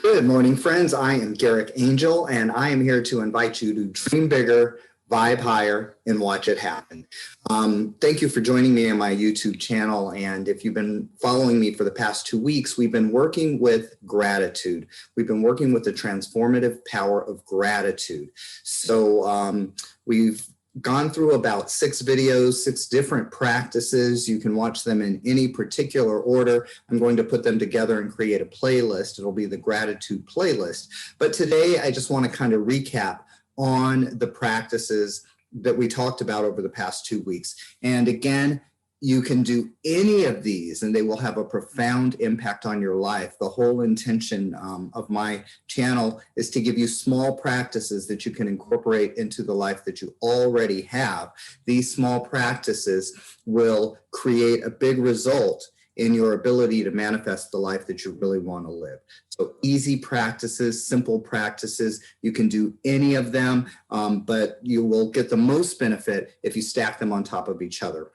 Good morning, friends. I am Gerrick Angel, and I am here to invite you to dream bigger, vibe higher, and watch it happen. Thank you for joining me on my YouTube channel. And if you've been following me for the past 2 weeks, we've been working with gratitude. We've been working with the transformative power of gratitude. So we've gone through about 6 videos, 6 different practices. You can watch them in any particular order. I'm going to put them together and create a playlist. It'll be the gratitude playlist. But today I just want to kind of recap on the practices that we talked about over the past 2 weeks. And again, you can do any of these and they will have a profound impact on your life. The whole intention of my channel is to give you small practices that you can incorporate into the life that you already have. These small practices will create a big result in your ability to manifest the life that you really want to live. So easy practices, simple practices, you can do any of them, but you will get the most benefit if you stack them on top of each other.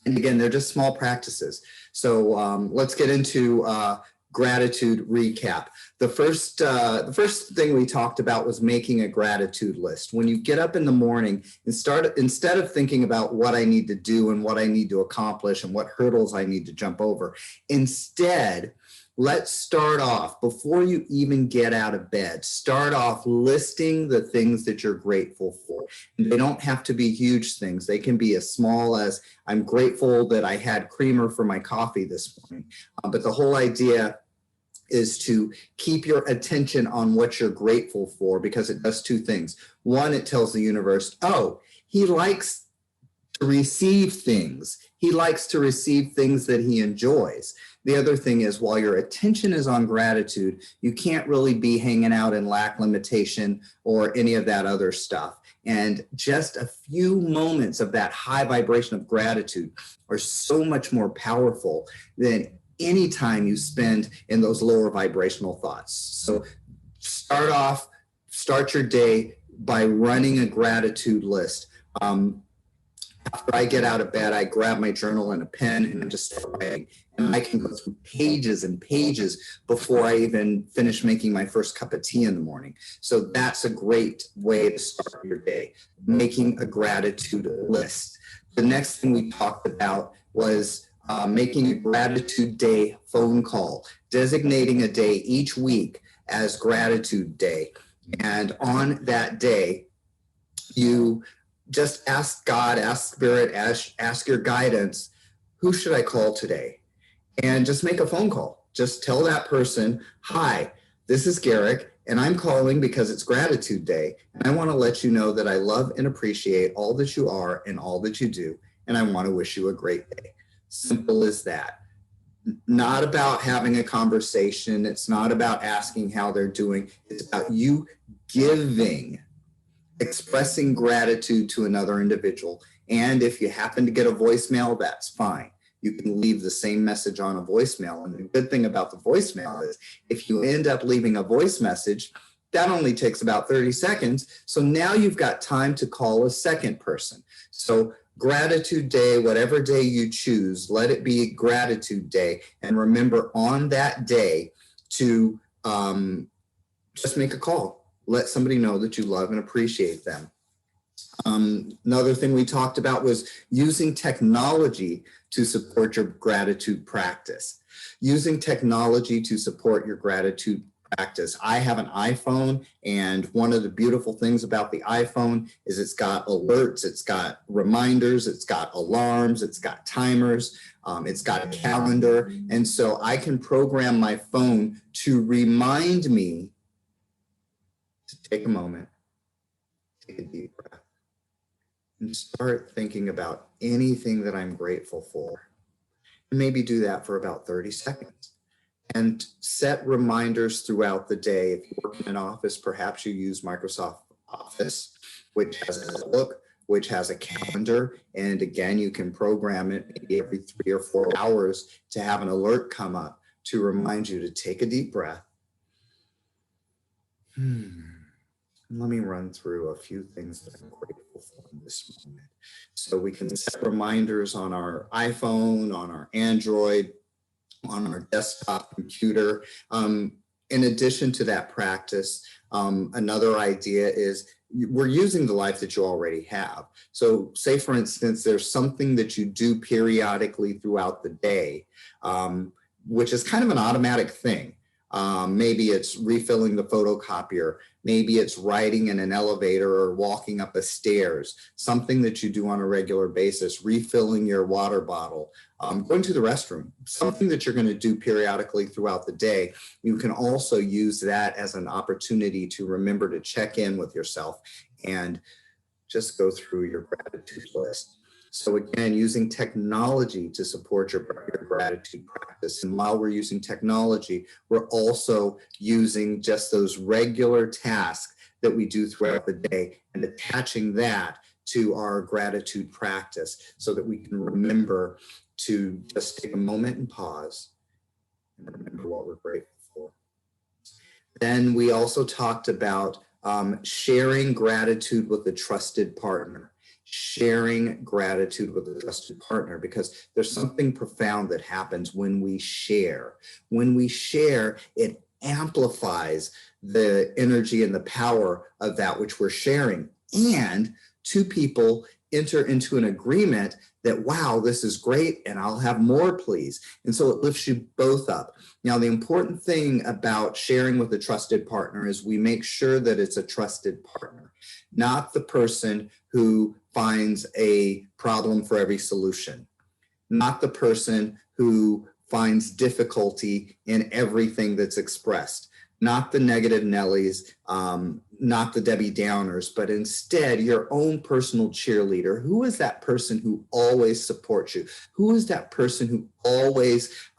And again, they're just small practices. So let's get into gratitude recap. The first thing we talked about was making a gratitude list. When you get up in the morning and instead of thinking about what I need to do and what I need to accomplish and what hurdles I need to jump over, instead, let's start off before you even get out of bed. Start off listing the things that you're grateful for. And they don't have to be huge things. They can be as small as I'm grateful that I had creamer for my coffee this morning. But the whole idea is to keep your attention on what you're grateful for, because it does 2 things. One, it tells the universe, oh, he likes to receive things. He likes to receive things that he enjoys. The other thing is, while your attention is on gratitude, you can't really be hanging out in lack, limitation, or any of that other stuff. And just a few moments of that high vibration of gratitude are so much more powerful than any time you spend in those lower vibrational thoughts. So start your day by running a gratitude list. After I get out of bed, I grab my journal and a pen and I just start writing. And I can go through pages and pages before I even finish making my first cup of tea in the morning. So that's a great way to start your day, making a gratitude list. The next thing we talked about was making a gratitude day phone call, designating a day each week as gratitude day. And on that day, you just ask God, ask Spirit, ask your guidance, who should I call today? And just make a phone call. Just tell that person, hi, this is Gerrick, and I'm calling because it's gratitude day. And I want to let you know that I love and appreciate all that you are and all that you do. And I want to wish you a great day. Simple as that. Not about having a conversation. It's not about asking how they're doing. It's about you giving, expressing gratitude to another individual. And if you happen to get a voicemail, that's fine. You can leave the same message on a voicemail. And the good thing about the voicemail is if you end up leaving a voice message, that only takes about 30 seconds. So now you've got time to call a second person. So gratitude day, whatever day you choose, let it be gratitude day. And remember on that day to just make a call. Let somebody know that you love and appreciate them. Another thing we talked about was using technology to support your gratitude practice. Using technology to support your gratitude practice. I have an iPhone, and one of the beautiful things about the iPhone is it's got alerts, it's got reminders, it's got alarms, it's got timers, it's got a calendar. And so I can program my phone to remind me to take a moment, take a deep breath, and start thinking about anything that I'm grateful for. And maybe do that for about 30 seconds. And set reminders throughout the day. If you work in an office, perhaps you use Microsoft Office, which has an Outlook, which has a calendar. And again, you can program it maybe every 3 or 4 hours to have an alert come up to remind you to take a deep breath. Let me run through a few things that I'm grateful for in this moment. So we can set reminders on our iPhone, on our Android, on our desktop computer. in addition to that practice, another idea is we're using the life that you already have. So say, for instance, there's something that you do periodically throughout the day, which is kind of an automatic thing. Maybe it's refilling the photocopier. Maybe it's riding in an elevator or walking up the stairs, something that you do on a regular basis, refilling your water bottle, going to the restroom, something that you're going to do periodically throughout the day. You can also use that as an opportunity to remember to check in with yourself and just go through your gratitude list. So again, using technology to support your gratitude practice. And while we're using technology, we're also using just those regular tasks that we do throughout the day and attaching that to our gratitude practice so that we can remember to just take a moment and pause and remember what we're grateful for. Then we also talked about sharing gratitude with a trusted partner. Sharing gratitude with a trusted partner, because there's something profound that happens when we share. When we share, it amplifies the energy and the power of that which we're sharing. And two people enter into an agreement that, wow, this is great, and I'll have more, please. And so it lifts you both up. Now, the important thing about sharing with a trusted partner is we make sure that it's a trusted partner, not the person who finds a problem for every solution, not the person who finds difficulty in everything that's expressed, not the negative Nellies, not the Debbie Downers, but instead your own personal cheerleader. Who is that person who always supports you? Who is that person who always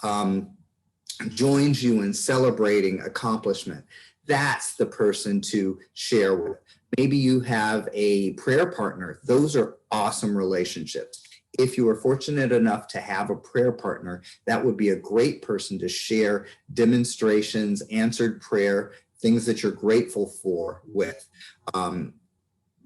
joins you in celebrating accomplishment? That's the person to share with. Maybe you have a prayer partner. Those are awesome relationships. If you are fortunate enough to have a prayer partner, that would be a great person to share demonstrations, answered prayer, things that you're grateful for with.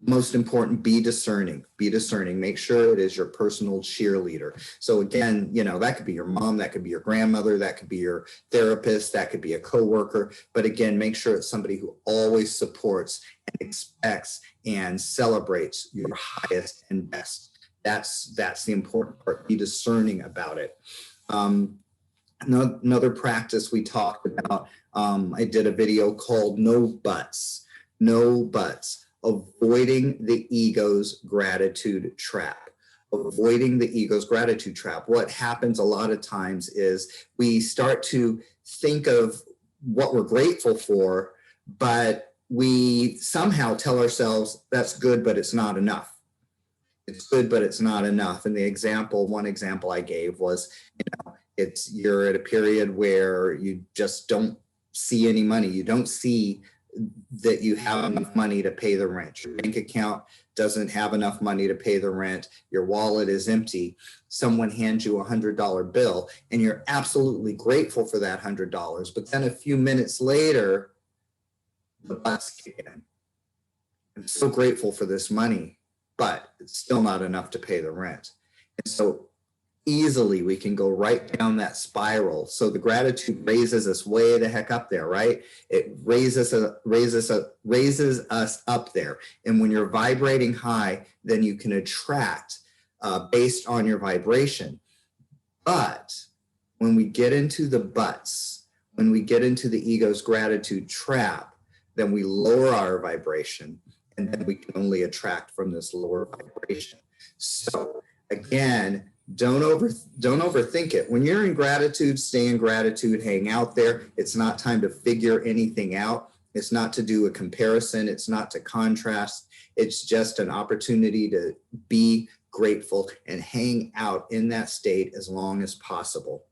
Most important, be discerning. Be discerning. Make sure it is your personal cheerleader. So again, you know, that could be your mom, that could be your grandmother, that could be your therapist, that could be a coworker. But again, make sure it's somebody who always supports and expects and celebrates your highest and best. That's the important part. Be discerning about it. Another practice we talked about, I did a video called No Buts. No Buts. Avoiding the ego's gratitude trap. Avoiding the ego's gratitude trap. What happens a lot of times is we start to think of what we're grateful for, but we somehow tell ourselves that's good, but it's not enough. It's good, but it's not enough. And one example I gave was, you're at a period where you just don't see any money. You don't see that you have enough money to pay the rent. Your bank account doesn't have enough money to pay the rent. Your wallet is empty. Someone hands you $100 bill and you're absolutely grateful for that $100. But then a few minutes later, the buts kick in. I'm so grateful for this money, but it's still not enough to pay the rent. And so easily we can go right down that spiral. So the gratitude raises us way the heck up there, right? It raises us up there. And when you're vibrating high, then you can attract based on your vibration. But when we get into the buts, when we get into the ego's gratitude trap, then we lower our vibration, and then we can only attract from this lower vibration. So again, don't overthink it. When you're in gratitude, stay in gratitude, hang out there. It's not time to figure anything out. It's not to do a comparison. It's not to contrast. It's just an opportunity to be grateful and hang out in that state as long as possible.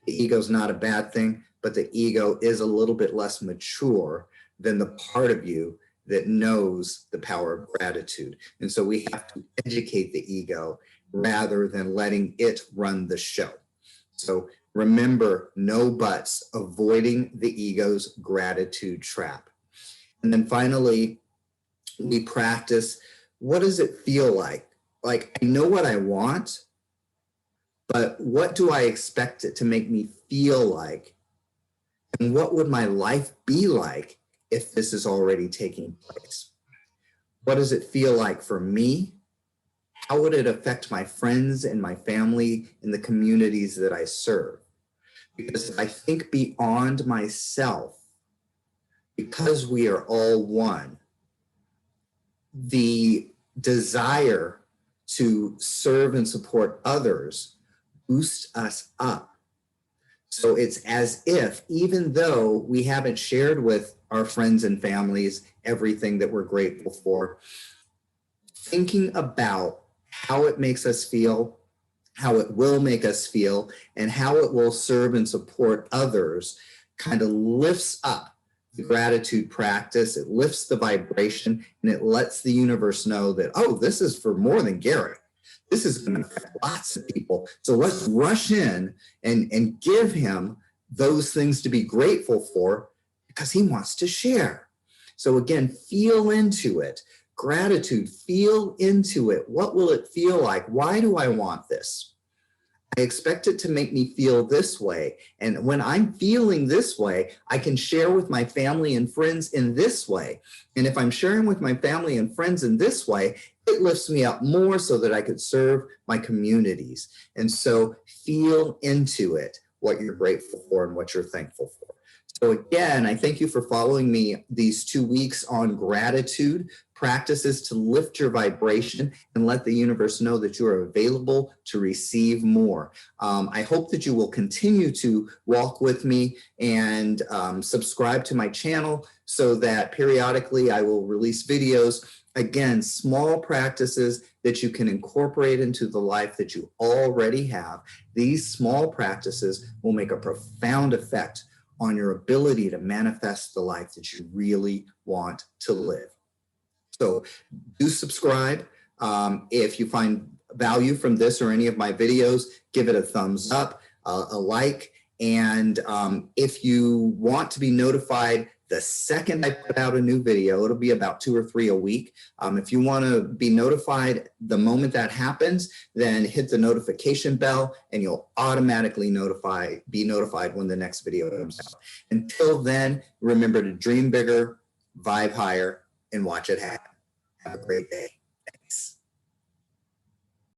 The ego is not a bad thing, but the ego is a little bit less mature than the part of you that knows the power of gratitude. And so we have to educate the ego rather than letting it run the show. So remember, no buts, avoiding the ego's gratitude trap. And then finally, we practice, what does it feel like? Like, I know what I want, but what do I expect it to make me feel like? And what would my life be like if this is already taking place? What does it feel like for me? How would it affect my friends and my family in the communities that I serve? Because if I think beyond myself, because we are all one, the desire to serve and support others boosts us up. So it's as if, even though we haven't shared with our friends and families everything that we're grateful for, thinking about how it makes us feel, how it will make us feel, and how it will serve and support others kind of lifts up the gratitude practice. It lifts the vibration, and it lets the universe know that, oh, this is for more than Gerrick. This is going to affect lots of people. So let's rush in and give him those things to be grateful for, because he wants to share. So again, feel into it. Gratitude, feel into it. What will it feel like? Why do I want this? I expect it to make me feel this way. And when I'm feeling this way, I can share with my family and friends in this way. And if I'm sharing with my family and friends in this way, it lifts me up more so that I could serve my communities. And so feel into it, what you're grateful for and what you're thankful for. So again, I thank you for following me these 2 weeks on gratitude practices to lift your vibration and let the universe know that you are available to receive more. I hope that you will continue to walk with me and subscribe to my channel so that periodically I will release videos. Again, small practices that you can incorporate into the life that you already have. These small practices will make a profound effect on your ability to manifest the life that you really want to live. So do subscribe. If you find value from this or any of my videos, give it a thumbs up, a like. And if you want to be notified the second I put out a new video, it'll be about 2 or 3 a week. If you want to be notified the moment that happens, then hit the notification bell and you'll automatically be notified when the next video comes out. Until then, remember to dream bigger, vibe higher, and watch it happen. Have a great day.